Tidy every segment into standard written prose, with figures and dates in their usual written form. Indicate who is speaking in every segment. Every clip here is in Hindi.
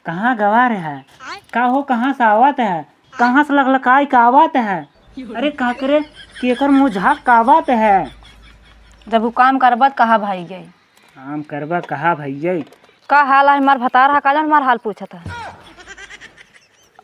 Speaker 1: कहाँ गवा रहा है? का हो कहाँ से आवत है? कहाँ से लगलकाई का आवत है? अरे का करे केकर मुँह झाँक का आवत है?
Speaker 2: जब वो काम करबत कहा भाई गई
Speaker 1: काम करबा कहा भैया?
Speaker 2: का हाल है हमार बता रहा का जान हमार हाल पूछा था।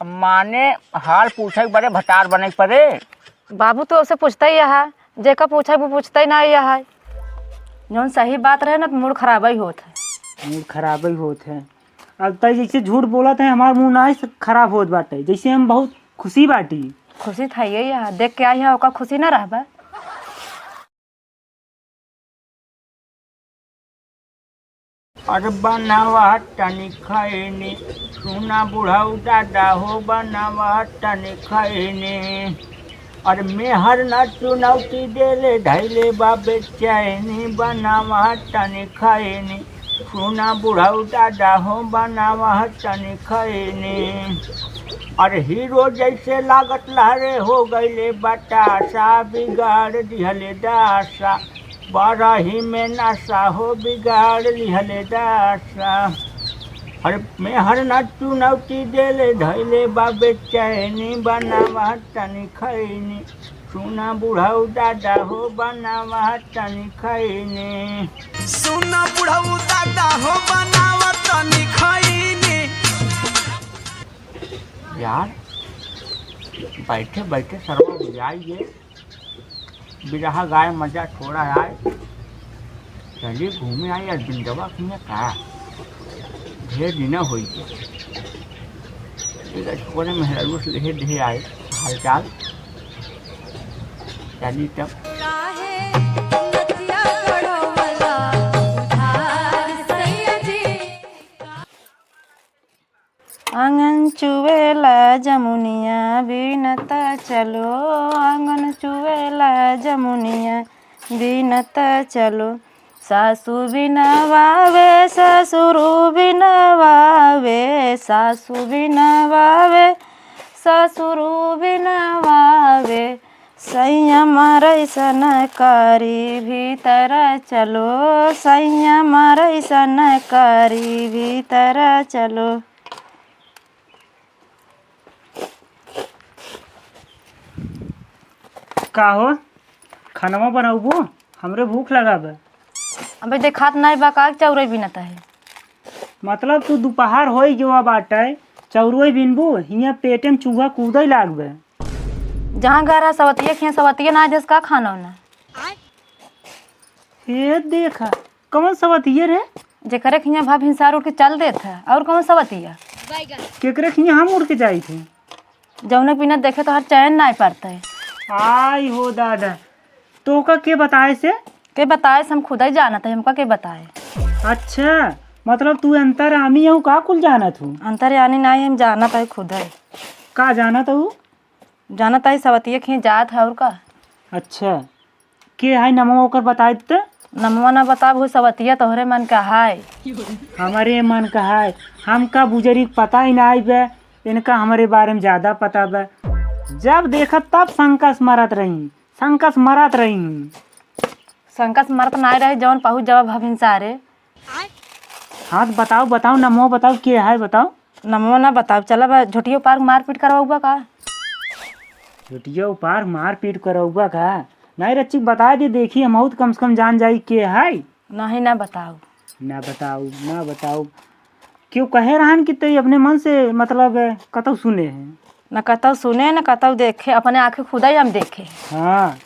Speaker 3: माने हाल पूछे बड़े भटार बने पड़े।
Speaker 2: बाबू तो उसे पूछता ही है, जेका पूछा वो पूछता ही ना है। जौन सही बात रहे ना तो मूड खराब ही होता है।
Speaker 1: मूड खराब ही होत है। अब तय जैसे झूठ बोलत है हमार मुँह ना खराब होत बाटे, जैसे हम बहुत खुशी बाटी।
Speaker 2: खुशी था यही है, देख के आई है ओका खुशी ना रहबा।
Speaker 3: अरे बनावा टनी खैनी सुना बुढ़ाऊ दादा हो बनावा टनी खैनी। अरे मेहर न चुनौती देले धैले बाबे चैनी बनावा टनी खैनी सुना बुढ़ाऊ दादा हो बनावा टनी खैनी। अरे हीरो जैसे लागत लहरे हो गईले बतासा बिगाड़ दिहले दासा बारह ही में नशा हो बिगाड़ लिहले दासा। अरे मेहर न चुनौती देले धैले बाबे चैनी बनावा टनी खैनी सुना बुढ़ाऊ दादा हो बनावा टनी खैनी।
Speaker 4: सुना बुढ़ाऊ दादा हो बनावा टनी खैनी।
Speaker 3: यार बैठे बैठे सर्व बुझाइए बिरहा गाय मजा थोड़ा आए। चलिए घूमे आए बिंदवा में का ढेर दिन हो छोरे मेहरारू से ले ढे आए हाल चाल। चलिए तब
Speaker 2: आंगन चुवेला जमुनिया बीनता चलो, आंगन चुवेला जमुनिया बीनता चलो। सासू बिनवावे ससुरु बिनवावे, सासू बिनवावे ससुरु बिनवावे। संयम रैसन करी भीतर चलो, संयम रैसन करी भीतर चलो।
Speaker 1: का हो खानवा बनाऊबो? हमरे भूख लगा बा।
Speaker 2: अबे देखात नहीं बा का चौरई बिनता है।
Speaker 1: मतलब तू दोपहर होई जो बाटे चौरुई बिनबू हियाँ पेटे में चूहा कूदे लागबे।
Speaker 2: जहाँ घर है सवतिया खिया सवतिया ना जस का खाना ना।
Speaker 1: हे देखा कौन सवतिया रे?
Speaker 2: जेकरे खिया भाव हिंसार उठ के चल देत है और कौन सवतिया
Speaker 1: केकरे खियाँ हम उड़ के जाई थे।
Speaker 2: जौने बिना देखे तो हर चैन नहीं पड़ता है।
Speaker 1: आई हो दादा तो का के बताए से?
Speaker 2: के बताए हम खुद ही जाना था, हमका के बताए।
Speaker 1: अच्छा मतलब तू अंतर्यामी हूँ का कुल जाना तू?
Speaker 2: अंतर्यामी नहीं, हम जाना था खुद है।
Speaker 1: का जाना तू?
Speaker 2: जाना था सवतिया खिया जात है और का।
Speaker 1: अच्छा के है नमो ओकर बताए तो?
Speaker 2: नमवा ना बता वो सवतिया तोहरे मन का है।
Speaker 1: हमारे मन का है, हमका बुजरी पता ही नहीं बे, इनका हमारे बारे में ज़्यादा पता बे। जब देखा तब संकस मरत रही, संकस मरत रही।
Speaker 2: संकस मरत नहीं रहे जौन पहुँच जवाब भाव हिंसारे।
Speaker 1: हाँ तो बताओ बताओ नमो बताओ के है बताओ।
Speaker 2: नमवा ना बताओ चला बा झुटियो पार्क मारपीट करवाऊबा का।
Speaker 1: झुटिया पार मार पीट करौबा का? नहीं रच्ची बता दे देखी हम कम से कम जान जाई के है।
Speaker 2: नहीं ना बताओ।
Speaker 1: ना बताओ ना बताओ क्यों कहे रहन कि तई अपने मन से मतलब कतौ सुने हैं?
Speaker 2: न कतौ सुने न कतौ देखे, अपने आँखें खुदा ही हम देखे।
Speaker 1: हाँ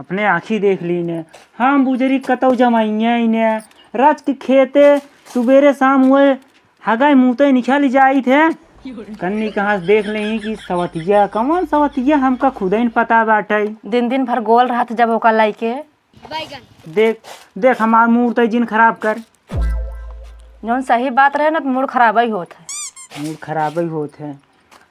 Speaker 1: अपने आँखी देख ली ने। हम बुजरी कतौ जमाइए इन्हें रच के खेते सुबेरे शाम हुए हगाई मुँहते निकल जाई थे। कन्नी कहाँ से देख ली कि सवतिया कौन सवतिया हमका खुद ही पता बाटे।
Speaker 2: दिन दिन भर गोल रहा जब ओका लाई के।
Speaker 1: देख देख हमार मूड तो जिन खराब कर।
Speaker 2: जौन सही बात रहे ना तो मूड खराब ही होता है।
Speaker 1: मूड खराब ही होते हैं।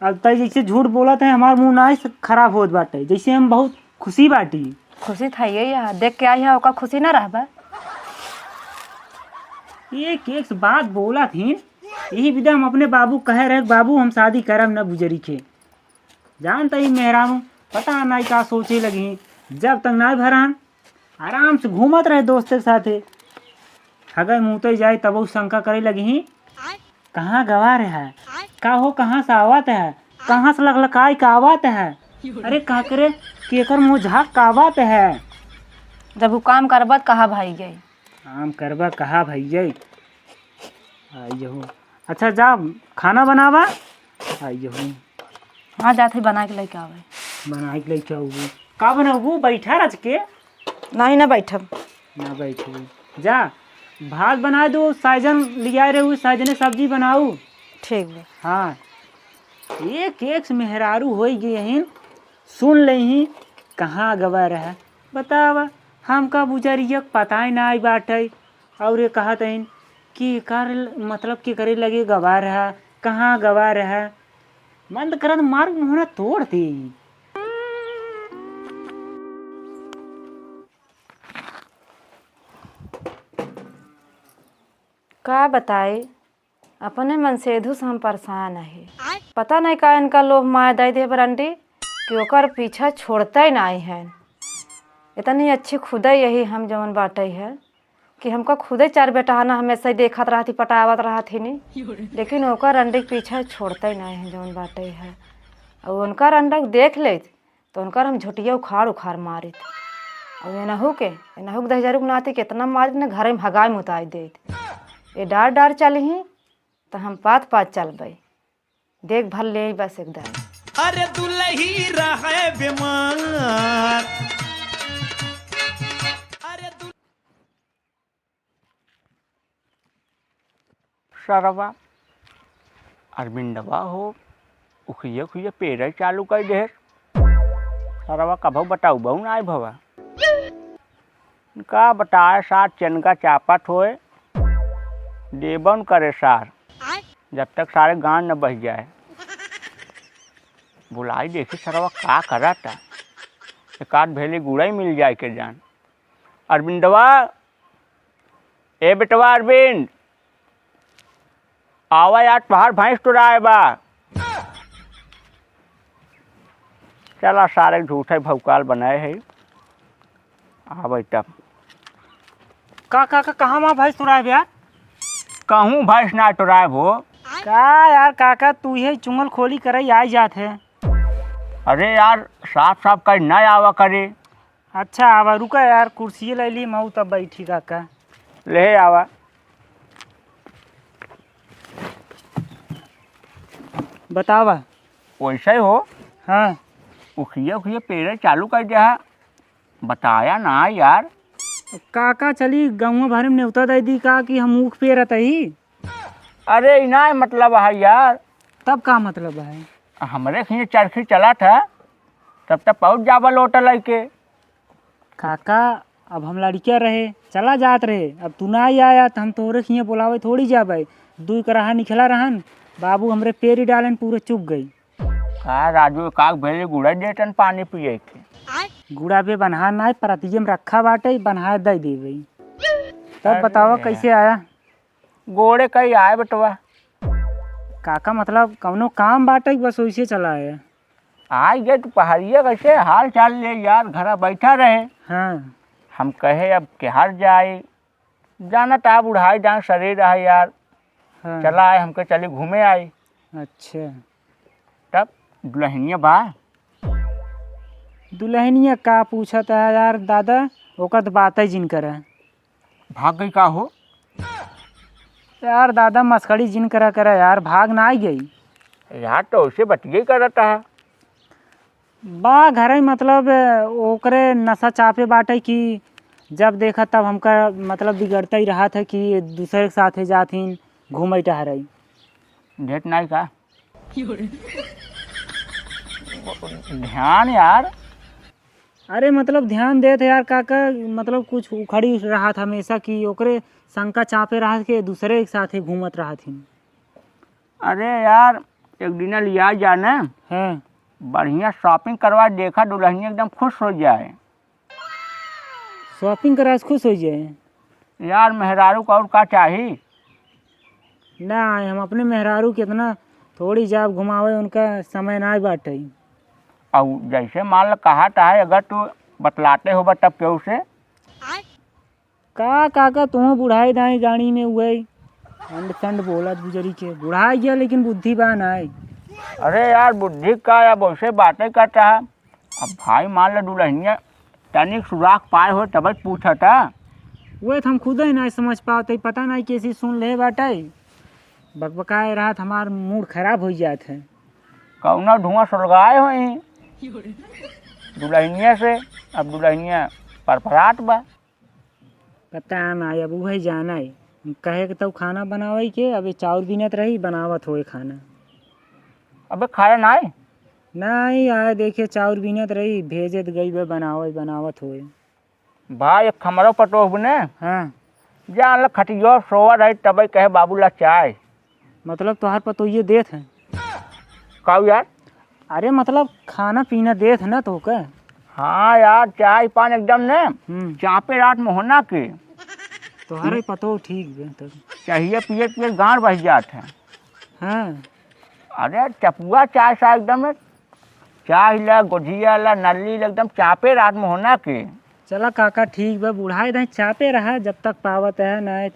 Speaker 1: अब तय जैसे झूठ बोलत है हमार मुँह ना खराब होत बाटे, जैसे हम बहुत खुशी बाटी।
Speaker 2: खुशी था यही है, देख के आई है ओका खुशी ना रहबा।
Speaker 1: एक एक बात बोला थी यही विदा हम अपने बाबू कहे रहे बाबू हम शादी करब न बुजरी के। जानता ही मेहरानू पता नहीं का सोचे लगी, जब तक ना भरान आराम से घूमत रहे दोस्त के साथे। अगर मुँहते जाए तब शंका करे लगी कहाँ गवार है? का हो कहाँ से आवत है? कहाँ से लकलकाई का आवत है? अरे का करे केकर मुँह झाक का आवत है?
Speaker 2: जब वो काम करबत कहा भाई गई।
Speaker 1: काम करबा कहा भैया? आइयो अच्छा जा खाना बनावा। आइयो
Speaker 2: हाँ जाते बना के लेके आवे।
Speaker 1: बना के लेके आऊँ का बनाऊ? बैठा रच के
Speaker 2: नहीं ना बैठब।
Speaker 1: ना बैठू जा भात बना दो। साजन लिया रहे साजने सब्जी बनाऊ।
Speaker 2: ठीक है।
Speaker 1: हाँ एक एक मेहरारू हो गए सुन लही कहाँ गवा रहा बतावा। हमका बुझरिया पता ही ना आई बाटे और ये कहत हन कि कर मतलब कि करे लगे गवा रहा कहाँ गवा रहा। मन करत मार मुहना तोड़ दी।
Speaker 2: का बताए अपने मन से से हम परेशान है। पता नहीं का इनका लोभ माया दे दे बरंडी कि ओकर पीछा छोड़ता ही नहीं है। इतनी अच्छी खुदा यही हम जवन बाटे है कि हमका खुदे चार बेटा ना हमेशा ही देखत रहा थी पटावत रहा थी नहीं, लेकिन ओकर अंडे के पीछा छोड़ता ही नहीं है जवन बाटे है। और उनका अंडा देख ले तो उनका हम झुटिया उखाड़ उखाड़ मारित और एनहू के 10,000 नाते कितना मारित ने घर में भगाए मुताई देत। ये डार डार चलही तो हम पात पात चलबे देख भल ले बस एकदम।
Speaker 4: अरे दुलही रहे बीमार। अरे
Speaker 3: सरवा अरविंदवा हो उखिए खुए पेड़ चालू कर दे। सरवा कभो बताऊ बहु ना भवा का बताए साथ चन का चापत होए देबन करे सार जब तक सारे गांव न बह जाए। बुलाई देखी सरवा का करा था एक आध भेली गुड़ा ही मिल जाए के जान। अरविंदवा ए बेटवा अरविंद आवा यार पहाड़ भैंस तो रहा है बा। चला सारे झूठे भौकाल बनाए है आवा तब
Speaker 1: का कहाँ माँ भैंस तुराए यार?
Speaker 3: कहूँ भैंस ना तो रहा हो
Speaker 1: का यार काका तू ही चुंगल खोली करे आई जात है।
Speaker 3: अरे यार साफ साफ कर ना आवा करे।
Speaker 1: अच्छा आवा रुका यार कुर्सी ले ली मऊ तब बैठी काका।
Speaker 3: ले आवा
Speaker 1: बतावा।
Speaker 3: वैसे ही हो
Speaker 1: हाँ
Speaker 3: उखिए उखिए पेड़ चालू कर दिया बताया ना यार।
Speaker 1: काका चली गाँव भर में न्योता दे दी का कि हम ऊख पे रहता ही।
Speaker 3: अरे इना मतलब है यार।
Speaker 1: तब का मतलब है?
Speaker 3: हमारे खिए चरखी चला था तब तक पहुँच जावा लोटा लेके।
Speaker 1: काका अब हम लड़किया रहे चला जात रहे अब तू ना ही आया तो हम तोरे खिए बुलावे थोड़ी जाबे। दुई कराहा निकला रहन बाबू हमरे पेड़ ही डालन पूरे चुप गई।
Speaker 3: का राजू काक भेले गुड़ा देतन पानी पिए के।
Speaker 1: गुड़ा पे बन्हा ना परतिये में रखा बाटे बन्हा दे देवे। तब बतावा कैसे आया?
Speaker 3: गोड़े कहीं आए बटवा।
Speaker 1: काका मतलब कौनो काम बाटे बस वैसे चला आया?
Speaker 3: आ गए तो पहाड़िया कैसे हाल चाल ले यार घर बैठा रहे।
Speaker 1: हाँ
Speaker 3: हम कहे अब केहर जाए जाना था बुढ़ाई जान शरीर रहा यार।
Speaker 1: हाँ
Speaker 3: चला आए हमके चले घूमे आए।
Speaker 1: अच्छा
Speaker 3: तब दुल्हनिया बा
Speaker 1: दुल्हनिया का पूछा था यार दादा ओकर तो बात ही जिन करा।
Speaker 3: भाग गई का हो
Speaker 1: यार दादा मस्कड़ी जिन करा यार भाग ना आई गई
Speaker 3: यार तो उसे बतिये करता है।
Speaker 1: बा घर ही मतलब ओकरे नशा चापे बाटे कि जब देखा तब हमका मतलब बिगड़ता ही रहा था कि दूसरे के साथ जाथिन घूमे टहरई।
Speaker 3: डेट नहीं का ध्यान यार।
Speaker 1: अरे मतलब ध्यान दे थे यार काका मतलब कुछ उखड़ी रहा था हमेशा कि ओकरे शंका चापे रहा के दूसरे के साथ घूमत रहा थी।
Speaker 3: अरे यार एक दिन लिया जाना
Speaker 1: हाँ
Speaker 3: बढ़िया शॉपिंग करवा देखा दुल्हनिया एकदम खुश हो जाए।
Speaker 1: शॉपिंग करा से खुश हो जाए
Speaker 3: यार मेहरारू को और का चाहिए।
Speaker 1: ना हम अपने मेहरारू कितना थोड़ी जाब घुमावे उनका समय ना बाटे।
Speaker 3: और जैसे मान लो कहा है अगर तू बतलाते हो तब क्यों से
Speaker 1: का काका तुम बुढ़ाई दाई गाड़ी में हुए अंड संड बोलत गुजरी के बुढ़ा गया लेकिन बुद्धि बा नहीं।
Speaker 3: अरे यार बुद्धि का या वैसे बातें करता है। अब भाई मान लो दुल्हनिया तनिक सुराख पाए हो तब पूछा था।
Speaker 1: वही तो हम खुद ही नहीं समझ पाते, पता नहीं कैसी सुन ले बाटे बकबकाए रात हमार मूड खराब हो जात है।
Speaker 3: कौना धुआं सुलगाए हो दुल्हनिया से। अब दुल्हनिया परपरात बा।
Speaker 1: पता नहीं अब वही जाना है कहे के तब खाना बनावे के अबे चाउर बिनत रही बनावत होए खाना।
Speaker 3: अबे खाया ना है?
Speaker 1: नहीं आए देखे चाउर बिनत रही भेजे तो गई बे बनावत होए।
Speaker 3: भाई एक खमरो पटोह ने
Speaker 1: हाँ
Speaker 3: जान ल खटियो सोवा रही तब कहे बाबूला चाय।
Speaker 1: मतलब तोहार पतो ये देत है?
Speaker 3: कहू यार?
Speaker 1: अरे मतलब खाना पीना देत है ना तो का?
Speaker 3: हाँ यार चाय पान एकदम ने चापे रात में होना के
Speaker 1: तोहरे पतो ठीक बे तब।
Speaker 3: चाहिए पिए पिए गाँव बह जात है।
Speaker 1: हाँ
Speaker 3: अरे चपुआ चाय सा एकदम है चाय ला गुझिया ला नली ला एकदम चापे रात में होना के।
Speaker 1: चला काका ठीक बा बुढ़ाई दही चापे रहा जब तक पावत है ना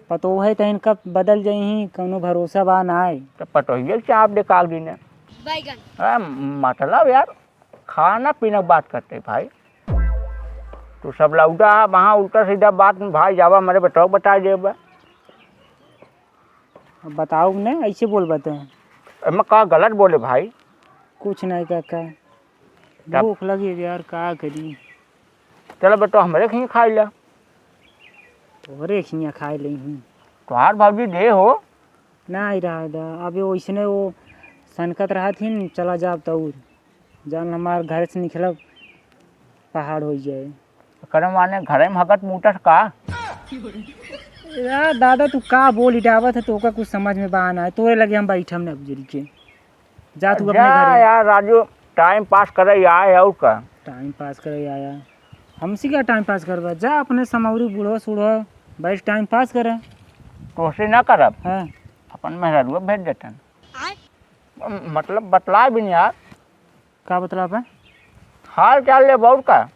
Speaker 1: पतो है तहन कब बदल जाही कौनो भरोसा बा ना।
Speaker 3: तो पटोहिए चाप दे काग दिन मतलब यार खाना पीना बात करते भाई। तो सब लौटा वहाँ उल्टा सीधा बात में भाई जावा मेरे बताओ बता दे।
Speaker 1: बताओ ने ऐसे बोल बते
Speaker 3: मैं का गलत बोले भाई?
Speaker 1: कुछ नहीं काका भूख लगी यार का करी।
Speaker 3: चलो बेटो हमारे खी खाई ला।
Speaker 1: तोहरे खिया खाए ली हूँ
Speaker 3: तोहार भाभी दे हो
Speaker 1: नहीं रहा था अभी वैसने वो सनकत रहा थी चला जाब तौर जान हमारे घर से निकलब पहाड़ हो जाए।
Speaker 3: करम माने घरे में हगत मुटस का
Speaker 1: यार दादा तू का बोल इटावत है तो का कुछ समझ में बहाना है तोरे लगे हम बैठम ने गुजरी के जा तू अपने घर।
Speaker 3: यार राजू टाइम पास करे आए और का
Speaker 1: टाइम पास करे आया हमसे क्या टाइम पास करवा जा अपने समौरी बूढ़ो सूढ़ो बैठ टाइम पास करे।
Speaker 3: तोसे ना करब
Speaker 1: हाँ
Speaker 3: अपन मेहरुआ भेज देतन। मतलब बतलाए भी नहीं यार
Speaker 1: का बतलाब है?
Speaker 3: हाल चाल ले बहुत का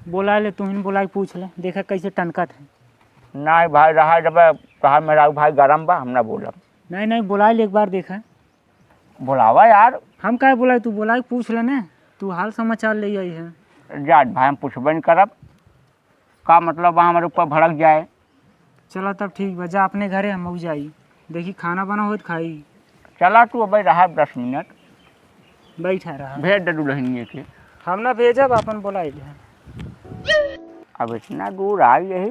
Speaker 1: बोला ले तू बोला के पूछ ले देखा कैसे टनकत है।
Speaker 3: नहीं भाई रहा जब कहा मेरा भाई गरम बा हम ना बोलब।
Speaker 1: नहीं बोला ले एक बार देखा
Speaker 3: बुलावा यार।
Speaker 1: हम क्या बोला तू बोला के पूछ ले ना तू हाल समाचार ले आई है।
Speaker 3: जाट भाई हम पूछबे नहीं करब का मतलब वहाँ हमारे ऊपर भड़क जाए।
Speaker 1: चला तब ठीक बा जा अपने घरे हम जाई देखी खाना बना हो तो खाई।
Speaker 3: चला तू अब रहा 10 मिनट
Speaker 1: बैठा रहा
Speaker 3: भेज दे दुल्हनिए के।
Speaker 1: हम ना भेजब अपन बोला
Speaker 3: अब इतना दूर आई यही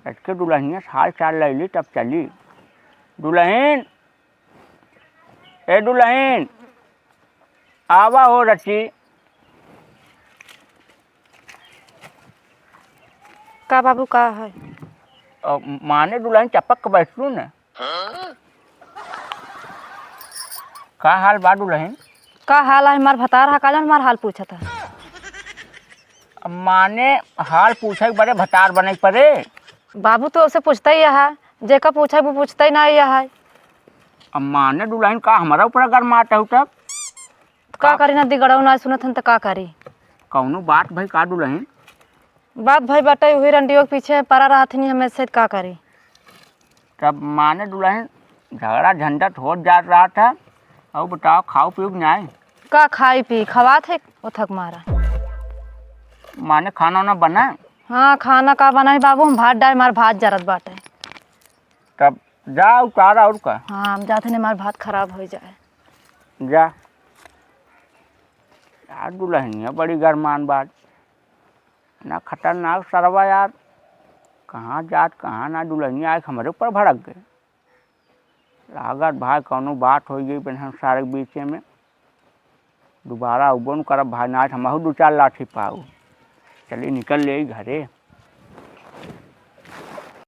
Speaker 3: इसके दुल्हनिया हाल चाल ले ली तब चली। दुल्हन ए दुल्हन आवा हो रची।
Speaker 2: का बाबू का है?
Speaker 3: माने दुल्हन चपक के बैठलू न का हाल बा दुल्हन?
Speaker 2: का हाल है हमार बता रहा का हमार हाल पूछा था।
Speaker 3: माने हाल पूछे बड़े भतार बने पड़े।
Speaker 2: बाबू तो उसे पूछता ही है जेका पूछा वो पूछता ही नहीं है।
Speaker 3: अब माने दुल्हन का हमारा ऊपर अगर मारता हो तब
Speaker 2: का करी नदी गड़ाऊ ना सुनत हन तो का करी।
Speaker 3: कौनो बात भाई का दुल्हन?
Speaker 2: बात भाई बटे हुई रंडियों के पीछे पड़ा रहा थी हमें से का करी।
Speaker 3: तब माने दुल्हन झगड़ा झंझट हो जा रहा था और बताओ खाओ पियो नहीं
Speaker 2: का खाई पी खवा थे वो थक मारा।
Speaker 3: माने खाना ना बना?
Speaker 2: हाँ खाना का बना है बाबू हम भात डाल मार भात जरत बाटे।
Speaker 3: तब जा उतारा और का।
Speaker 2: हाँ हम जाते नहीं हमार भात खराब हो जाए।
Speaker 3: जा यार दुल्हनिया बड़ी गरमान बात ना खतरनाक सरवा यार कहाँ जात कहाँ ना दुल्हनिया आए हमारे ऊपर भड़क गए। लागत भाई कौनो बात हो गई पेन सारे बीच में दोबारा उबन करब भाई ना हम 2-4 लाठी पाऊ। चलिए निकल ले घरे।